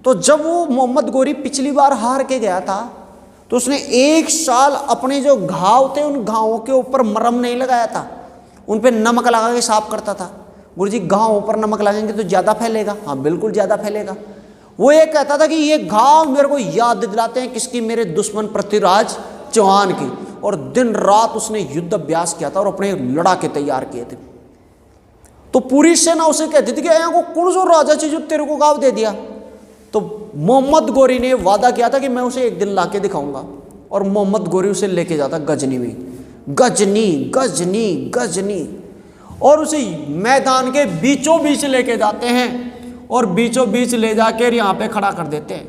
तो जब वो मोहम्मद गोरी पिछली बार हार के गया था तो उसने 1 साल अपने जो घाव थे उन घावों के ऊपर मरहम नहीं लगाया था, उन पे नमक लगा के साफ करता था। गुरुजी घावों पर नमक लगाएंगे तो ज़्यादा फैलेगा? हाँ बिल्कुल ज़्यादा फैलेगा। वो ये कहता था कि ये घाव मेरे को याद दिलाते हैं किसकी? मेरे दुश्मन पृथ्वीराज चौहान की। और दिन रात उसने युद्ध अभ्यास किया था और अपने लड़ाके तैयार किए थे। तो पूरी सेना उसे कहती थी कि यहाँ को कौन सा राजा चाहिए जो तेरे को गाँव दे दिया? तो मोहम्मद गोरी ने वादा किया था कि मैं उसे एक दिन लाके दिखाऊंगा, और मोहम्मद गोरी उसे लेके जाता गजनी में। गजनी गजनी गजनी, और उसे मैदान के बीचों बीच लेके जाते हैं और बीचों बीच ले जाकर यहाँ पे खड़ा कर देते हैं।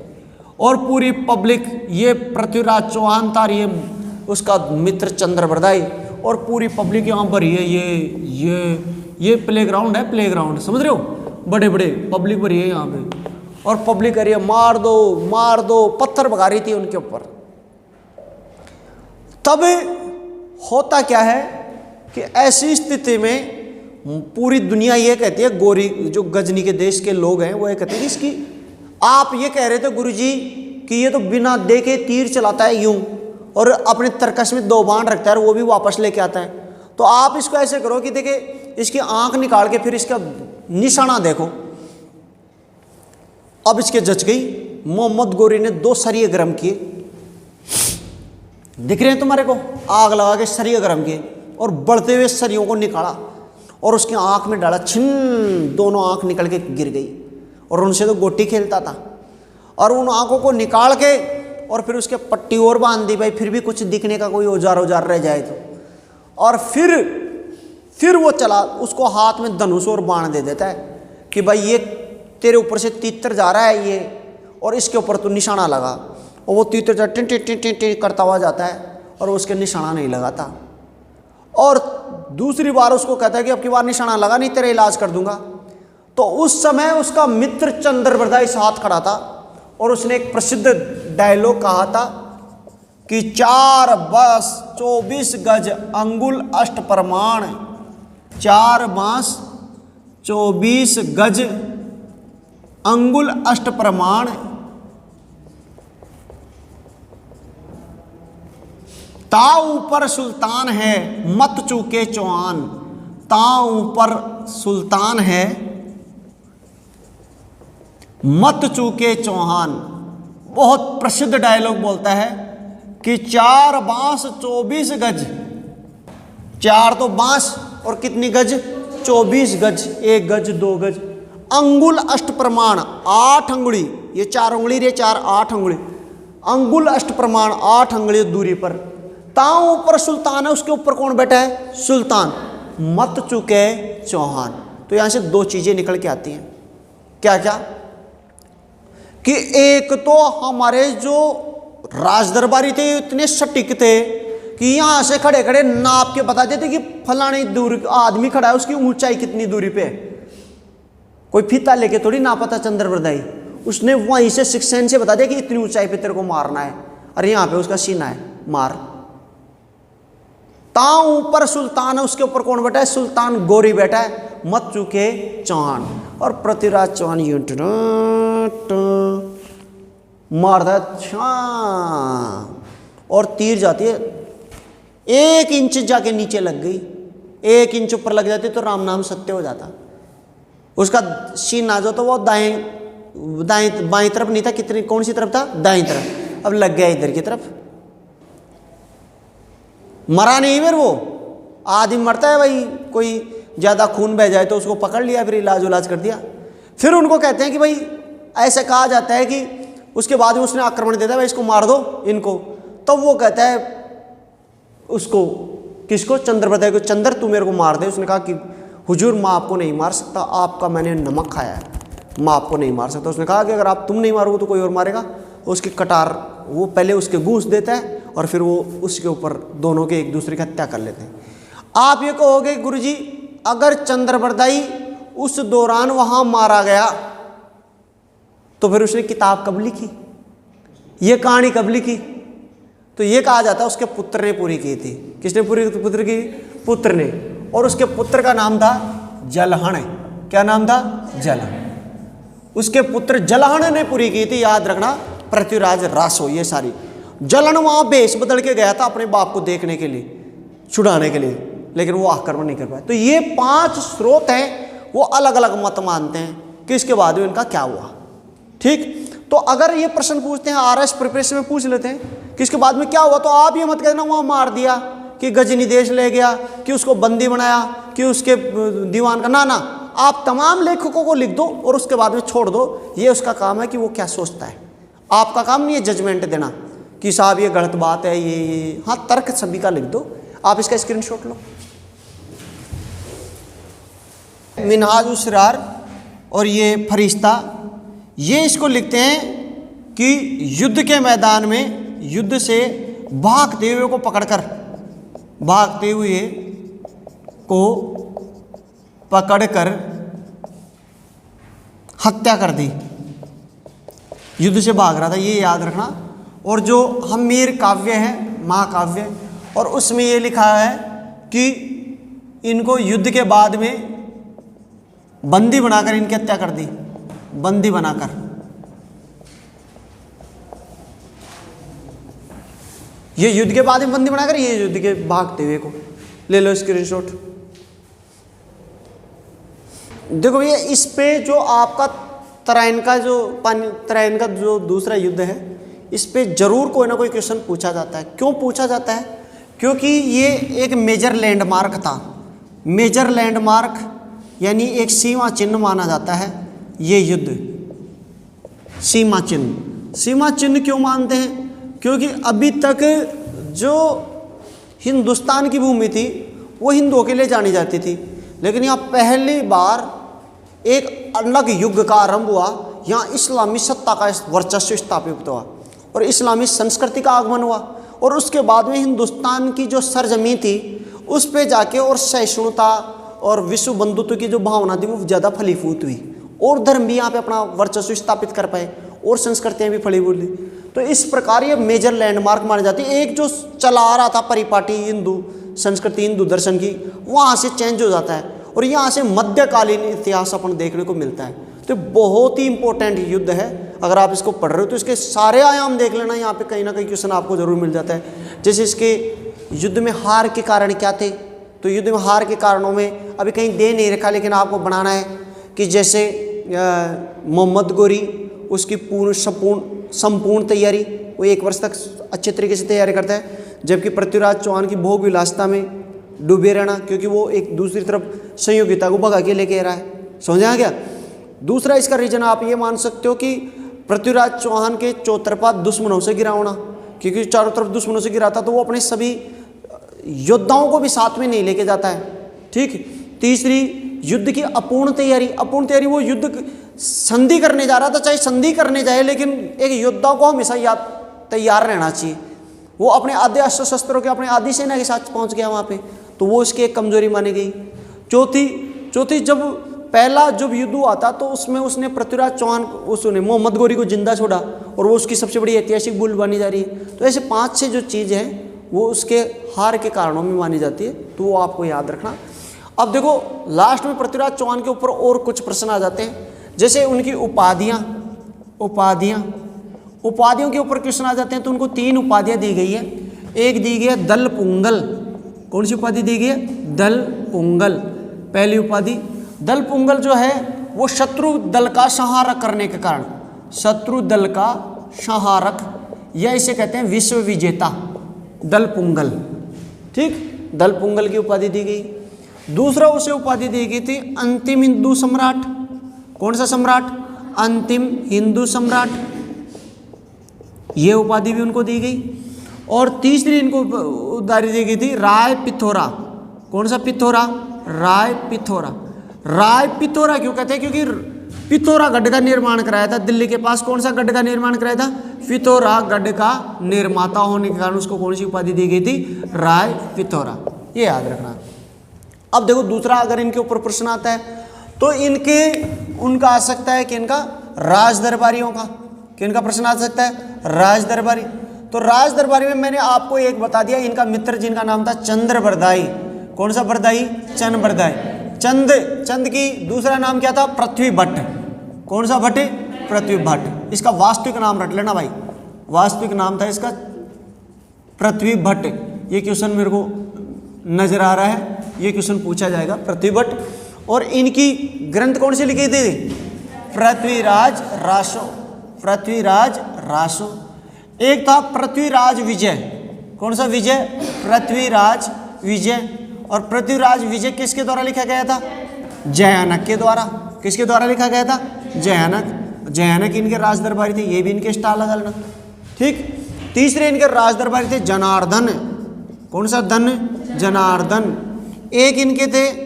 और पूरी पब्लिक, ये पृथ्वीराज चौहान था, ये उसका मित्र चंद्रबरदाई, और पूरी पब्लिक यहाँ भरी है। ये प्लेग्राउंड है, प्लेग्राउंड समझ रहे हो? बड़े बड़े पब्लिक भरी है यहाँ पे, और पब्लिक कह रही है मार दो मार दो, पत्थर भगा रही थी उनके ऊपर। तब होता क्या है कि ऐसी स्थिति में पूरी दुनिया ये कहती है, गोरी जो गजनी के देश के लोग हैं वो ये कहते हैं कि इसकी, आप ये कह रहे थे गुरुजी कि ये तो बिना देखे तीर चलाता है यूं, और अपने तरकश में 2 बाण रखता है और वो भी वापस लेके आता है। तो आप इसको ऐसे करो कि देखिए इसकी आंख निकाल के फिर इसका निशाना देखो। अब इसके जच गई। मोहम्मद गोरी ने 2 सरिये गर्म किए, दिख रहे हैं तुम्हारे को? आग लगा के सरिये गर्म किए और बढ़ते हुए सरियों को निकाला और उसकी आंख में डाला, छिन, दोनों आंख निकल के गिर गई। और उनसे तो गोटी खेलता था, और उन आंखों को निकाल के और फिर उसके पट्टी और बांध दी, भाई फिर भी कुछ दिखने का कोई औजार रह जाए तो। और फिर वो चला, उसको हाथ में धनुष और बाण दे देता है कि भाई ये तेरे ऊपर से तीतर जा रहा है ये, और इसके ऊपर तू निशाना लगा। और वो तीतर जा tin tin tin tin tin करता हुआ जाता है और उसके निशाना नहीं लगाता। और दूसरी बार उसको कहता है कि अब की बार निशाना लगा नहीं, तेरा इलाज कर दूंगा। तो उस समय उसका मित्र चंद्रबरदाई साथ खड़ा था और उसने एक प्रसिद्ध डायलॉग कहा था कि 4 बांस 24 गज अंगुल अष्ट प्रमाण, 4 बांस 24 गज अंगुल अष्ट प्रमाण, ताऊ पर सुल्तान है मत चूके चौहान, ताऊ पर सुल्तान है मत चूके चौहान। बहुत प्रसिद्ध डायलॉग बोलता है कि 4 बांस 24 गज, 4 तो बांस और कितनी गज? 24 गज, 1 गज 2 गज, अंगुल अष्ट प्रमाण 8 अंगुली, ये 4 उंगली रे 4 8 अंगुली, अंगुल अष्ट प्रमाण 8 अंगुली दूरी पर। ताऊ ऊपर सुल्तान है, उसके ऊपर कौन बैठा है? सुल्तान। मत चुके चौहान। तो यहां से 2 चीजें निकल के आती हैं। क्या क्या? कि एक तो हमारे जो राज दरबारी थे इतने सटीक थे कि यहाँ से खड़े खड़े नाप के बता देते कि फलानी दूर आदमी खड़ा है, उसकी ऊंचाई कितनी दूरी पे है। कोई फीता लेके थोड़ी नापा था चंद्रप्रदाई, उसने वहीं से 6 सेंस से बता दिया कि इतनी ऊंचाई पे तेरे को मारना है, अरे यहाँ पे उसका सीना है, मार। ता ऊपर सुल्तान है, उसके ऊपर कौन बैठा है? सुल्तान गौरी बैठा है, मत चुके चांद। और पृथ्वीराज चौहान यूं मारता है और तीर जाती है 1 इंच जाके नीचे लग गई, 1 इंच ऊपर लग जाती तो राम नाम सत्य हो जाता। उसका सीना जो तो वो दाएं बाएं तरफ नहीं था, कितनी कौन सी तरफ था? दाएं तरफ। अब लग गया इधर की तरफ, मरा नहीं। फिर वो आदमी मरता है भाई, कोई ज़्यादा खून बह जाए तो उसको पकड़ लिया, फिर इलाज कर दिया। फिर उनको कहते हैं कि भाई ऐसे कहा जाता है कि उसके बाद में उसने आक्रमण देता है, भाई इसको मार दो इनको। तब वो कहता है उसको, किसको? चंद्रप्रदाय को, चंद्र तू मेरे को मार दे। उसने कहा कि हुजूर मैं आपको नहीं मार सकता, आपका मैंने नमक खाया है, मैं आपको नहीं मार सकता। उसने कहा कि अगर आप तुम नहीं मारोगे तो कोई और मारेगा। उसकी कटार वो पहले उसके गूंस देता है और फिर वो उसके ऊपर दोनों के एक दूसरे की हत्या कर लेते हैं। आप ये कहोगे गुरुजी अगर चंद्रप्रदाई उस दौरान वहां मारा गया तो फिर उसने किताब कब लिखी, ये कहानी कब लिखी? तो ये कहा जाता है उसके पुत्र ने पूरी की थी। किसने पूरी? पुत्र की, पुत्र ने। और उसके पुत्र का नाम था जलहण। क्या नाम था? जलहण। उसके पुत्र जलहण ने पूरी की थी, याद रखना, पृथ्वीराज रासो। ये सारी जलन वहां भेष बदल के गया था अपने बाप को देखने के लिए, छुड़ाने के लिए, लेकिन वो आक्रमण नहीं कर पाया। तो ये 5 स्रोत हैं, वो अलग अलग मत मानते हैं कि इसके बाद में इनका क्या हुआ। ठीक, तो अगर ये प्रश्न पूछते हैं RS प्रिपरेशन में पूछ लेते हैं कि इसके बाद में क्या हुआ, तो आप ये मत कहना वहां मार दिया, कि गजनी देश ले गया, कि उसको बंदी बनाया, कि उसके दीवान का, ना। आप तमाम लेखकों को लिख दो और उसके बाद में छोड़ दो। ये उसका काम है कि वो क्या सोचता है। आपका काम नहीं है जजमेंट देना कि साहब ये गलत बात है, ये हाँ, तर्क सभी का लिख दो। आप इसका स्क्रीनशॉट लो। मिनहाज उसरार और ये फरिश्ता, ये इसको लिखते हैं कि युद्ध के मैदान में युद्ध से भागते हुए को पकड़कर, भागते हुए को पकड़कर हत्या कर दी। युद्ध से भाग रहा था, ये याद रखना। और जो हम्मीर काव्य है, महाकाव्य, और उसमें ये लिखा है कि इनको युद्ध के बाद में बंदी बनाकर इनकी हत्या कर दी, बंदी बनाकर। ये युद्ध के बाद में बंदी बनाकर, ये युद्ध के भागते हुए को ले लो स्क्रीनशॉट। देखो भैया, इस पे जो आपका तराइन का जो दूसरा युद्ध है, इस पे जरूर कोई ना कोई क्वेश्चन पूछा जाता है। क्यों पूछा जाता है? क्योंकि ये एक मेजर लैंडमार्क था। मेजर लैंडमार्क यानी एक सीमा चिन्ह माना जाता है ये युद्ध। सीमा चिन्ह क्यों मानते हैं? क्योंकि अभी तक जो हिंदुस्तान की भूमि थी वो हिंदुओं के लिए जानी जाती थी, लेकिन यहाँ पहली बार एक अलग युग का आरंभ हुआ। यहाँ इस्लामी सत्ता का वर्चस्व स्थापित हुआ और इस्लामी संस्कृति का आगमन हुआ। और उसके बाद में हिंदुस्तान की जो सरजमी थी उस पे जाके और सहिष्णुता और विश्व बंधुत्व की जो भावना थी वो ज़्यादा फलीभूत हुई, और धर्म भी यहाँ पे अपना वर्चस्व स्थापित कर पाए, और संस्कृतियाँ भी फली फूली। तो इस प्रकार ये मेजर लैंडमार्क मानी जाती है। एक जो चला आ रहा था परिपाटी हिंदू संस्कृति, हिंदू दर्शन की, वहाँ से चेंज हो जाता है और यहाँ से मध्यकालीन इतिहास अपन देखने को मिलता है। तो बहुत ही इंपॉर्टेंट युद्ध है। अगर आप इसको पढ़ रहे हो तो इसके सारे आयाम देख लेना, यहाँ पे कहीं ना कहीं क्वेश्चन आपको जरूर मिल जाता है। जैसे इसके युद्ध में हार के कारण क्या थे, तो युद्ध में हार के कारणों में अभी कहीं दे नहीं रखा, लेकिन आपको बनाना है कि जैसे मोहम्मद गोरी, उसकी संपूर्ण तैयारी, वो 1 वर्ष तक अच्छे तरीके से तैयारी करता है, जबकि पृथ्वीराज चौहान की भोग विलासिता में डूबे रहना, क्योंकि वो एक दूसरी तरफ संयोगिता को भगा के लेके आ रहा है। समझा क्या? दूसरा इसका रीजन आप ये मान सकते हो कि पृथ्वीराज चौहान के चौतरफा दुश्मनों से घिरा होना, क्योंकि चारों तरफ दुश्मनों से घिरा था तो वो अपने सभी योद्धाओं को भी साथ में नहीं लेके जाता है। ठीक। तीसरी, युद्ध की अपूर्ण तैयारी। वो युद्ध संधि करने जा रहा था, चाहे संधि करने जाए, लेकिन एक योद्धा को हमेशा तैयार रहना चाहिए। वो अपने आधे अस्त्र शस्त्रों के अपने आधी सेना के साथ पहुंच गया वहाँ पे, तो वो उसकी एक कमजोरी मानी गई। चौथी जब पहला जब युद्ध हुआ था तो उसमें उसने पृथ्वीराज चौहान उसने मोहम्मद गोरी को जिंदा छोड़ा और वो उसकी सबसे बड़ी ऐतिहासिक भूल मानी जा रही है। तो ऐसे 5-6 जो चीज़ है वो उसके हार के कारणों में मानी जाती है, तो वो आपको याद रखना। अब देखो लास्ट में पृथ्वीराज चौहान के ऊपर और कुछ प्रश्न आ जाते हैं, जैसे उनकी उपाधियों के ऊपर क्वेश्चन आ जाते हैं। तो उनको 3 उपाधियां दी गई है। एक दी गई है दल पुंगल। कौन सी उपाधि दी गई है? दल पुंगल। पहली उपाधि दल पुंगल जो है वो शत्रु दल का संहारक करने के कारण, शत्रु दल का संहारक, या इसे कहते हैं विश्व विजेता, दल पुंगल। ठीक, दल पुंगल की उपाधि दी गई। दूसरा उसे उपाधि दी गई थी अंतिम हिंदू सम्राट। कौन सा सम्राट? अंतिम हिंदू सम्राट, ये उपाधि भी उनको दी गई। और तीसरी इनको उपाधि दी गई थी राय पिथौरा। कौन सा पिथौरा? राय पिथौरा। राय पिथौरा क्यों कहते हैं? क्योंकि पिथौरागढ़ का निर्माण कराया था दिल्ली के पास। कौन सा गढ़ का निर्माण कराया था? पिथौरागढ़ का निर्माता होने के कारण उसको कौन सी उपाधि दी गई थी? राय पिथौरा। ये याद रखना। अब देखो दूसरा अगर इनके ऊपर प्रश्न आता है तो उनका आ सकता है कि इनका राज दरबारियों का, कि इनका प्रश्न आ सकता है राज दरबारी। तो राज दरबारी में मैंने आपको एक बता दिया, इनका मित्र जिनका नाम था चंद्र बरदाई। कौन सा बरदाई? चंद्र बरदाई। चंद की दूसरा नाम क्या था? पृथ्वी भट्ट। कौन सा भट्ट? पृथ्वी भट्ट। इसका वास्तविक नाम रट लेना भाई, वास्तविक नाम था इसका पृथ्वी भट्ट। ये क्वेश्चन मेरे को नजर आ रहा है, ये क्वेश्चन पूछा जाएगा, पृथ्वी भट्ट। और इनकी ग्रंथ कौन से लिखे थे? पृथ्वीराज रासो। पृथ्वीराज रासो। एक था पृथ्वीराज विजय। कौन सा विजय? पृथ्वीराज विजय। और पृथ्वीराज विजय किसके द्वारा लिखा गया था? जयानक के द्वारा। किसके द्वारा लिखा गया था? जयानक। जयानक इनके राज दरबारी थे, ये भी इनके स्टार लगा लेना। ठीक, तीसरे इनके राज दरबारी थे जनार्दन। कौन सा धन? जनार्दन। एक इनके थे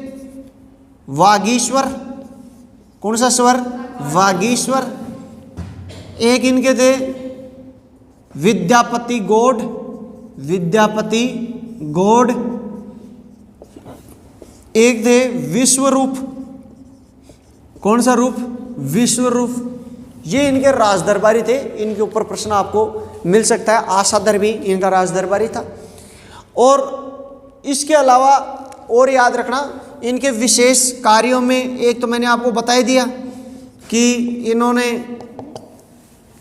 वागीश्वर। कौन सा स्वर? वागीश्वर। एक इनके थे विद्यापति गौड़। विद्यापति गौड़। एक थे विश्वरूप। कौन सा रूप? विश्वरूप। ये इनके राज दरबारी थे, इनके ऊपर प्रश्न आपको मिल सकता है। आसाधर भी इनका राज दरबारी था। और इसके अलावा और याद रखना इनके विशेष कार्यों में, एक तो मैंने आपको बता ही दिया कि इन्होंने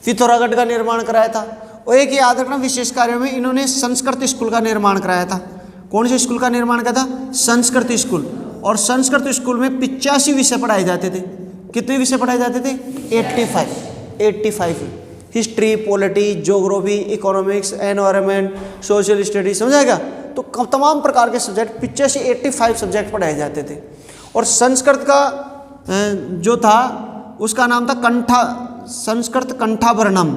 पिथौरागढ़ का निर्माण कराया था। और एक याद रखना विशेष कार्यों में इन्होंने संस्कृत स्कूल का निर्माण कराया था। कौन से स्कूल का निर्माण किया था? संस्कृत स्कूल। और संस्कृत स्कूल में 85 विषय पढ़ाए जाते थे। कितने विषय पढ़ाए जाते थे? 85। History, polity, geography, economics, environment, social studies, समझाएगा। तो तमाम प्रकार के सब्जेक्ट 85 सब्जेक्ट पढ़ाए जाते थे। और संस्कृत का जो था उसका नाम था संस्कृत कंठाभरणम।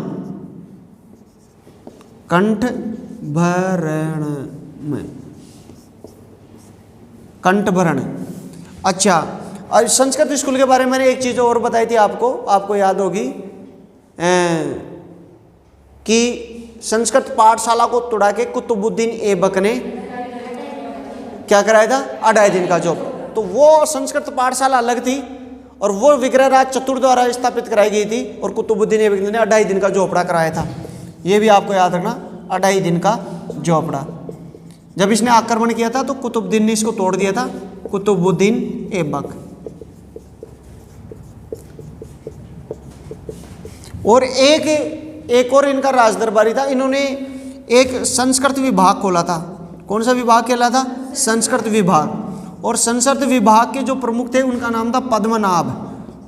कंठभरण। अच्छा, और संस्कृत स्कूल के बारे में मैंने एक चीज़ और बताई थी आपको याद होगी कि संस्कृत पाठशाला को तोड़ा के कुतुबुद्दीन ऐबक ने क्या कराया था? 2.5 दिन का जॉब। तो वो संस्कृत पाठशाला अलग थी और वो विग्रहराज चतुर द्वारा स्थापित कराई गई थी, और कुतुबुद्दीन ऐबक ने 2.5 दिन का झोपड़ा कराया था। ये भी आपको याद रखना, 2.5 दिन का झोपड़ा। जब इसने आक्रमण किया था तो कुतुबुद्दीन ने इसको तोड़ दिया था, कुतुबुद्दीन ऐबक। और एक और इनका राज दरबारी था, इन्होंने एक संस्कृत विभाग खोला था। कौन सा विभाग खोला था? संस्कृत विभाग। और संस्कृत विभाग के जो प्रमुख थे उनका नाम था पद्मनाभ।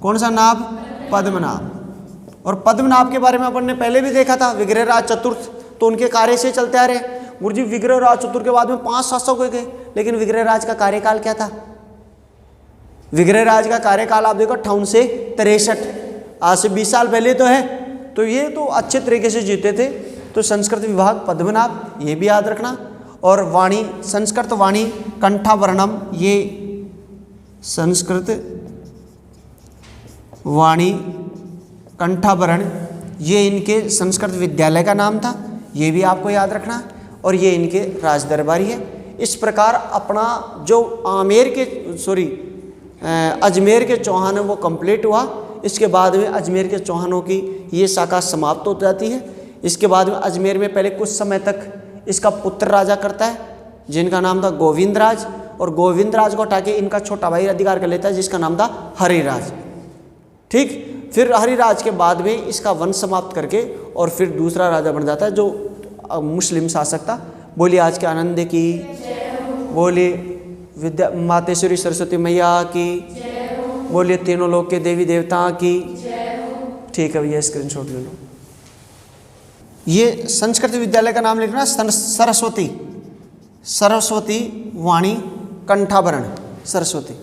कौन सा नाभ? पद्मनाभ। और पद्मनाभ के बारे में अपन ने पहले भी देखा था, विग्रहराज चतुर्थ, तो उनके कार्य से चलते आ रहे। गुरुजी विग्रहराज चतुर्थ के बाद में 5 शासक हो गए, लेकिन विग्रहराज का कार्यकाल क्या था? विग्रहराज का कार्यकाल आप देखो 58 से 63, आज से 20 साल पहले तो है। तो ये तो अच्छे तरीके से जीते थे। तो संस्कृत विभाग पद्मनाभ, ये भी याद रखना। और वाणी, संस्कृत वाणी कंठाभरणम, ये संस्कृत वाणी कंठाभरण, ये इनके संस्कृत विद्यालय का नाम था, ये भी आपको याद रखना। और ये इनके राज दरबारी है। इस प्रकार अपना जो अजमेर के चौहान है वो कंप्लीट हुआ। इसके बाद में अजमेर के चौहानों की ये शाखा समाप्त हो जाती है। इसके बाद में अजमेर में पहले कुछ समय तक इसका पुत्र राजा करता है जिनका नाम था गोविंदराज, और गोविंदराज को हटा के इनका छोटा भाई अधिकार कर लेता है जिसका नाम था हरिराज। ठीक, फिर हरिराज के बाद में इसका वंश समाप्त करके और फिर दूसरा राजा बन जाता है जो मुस्लिम शासक था। बोलिए आज के आनंद की, बोलिए विद्या मातेश्वरी सरस्वती मैया की, बोलिए तीनों लोक के देवी देवता की। ठीक है भैया, स्क्रीनशॉट ले लो। ये संस्कृत विद्यालय का नाम लिखना, सरस्वती वाणी कंठाभरण सरस्वती।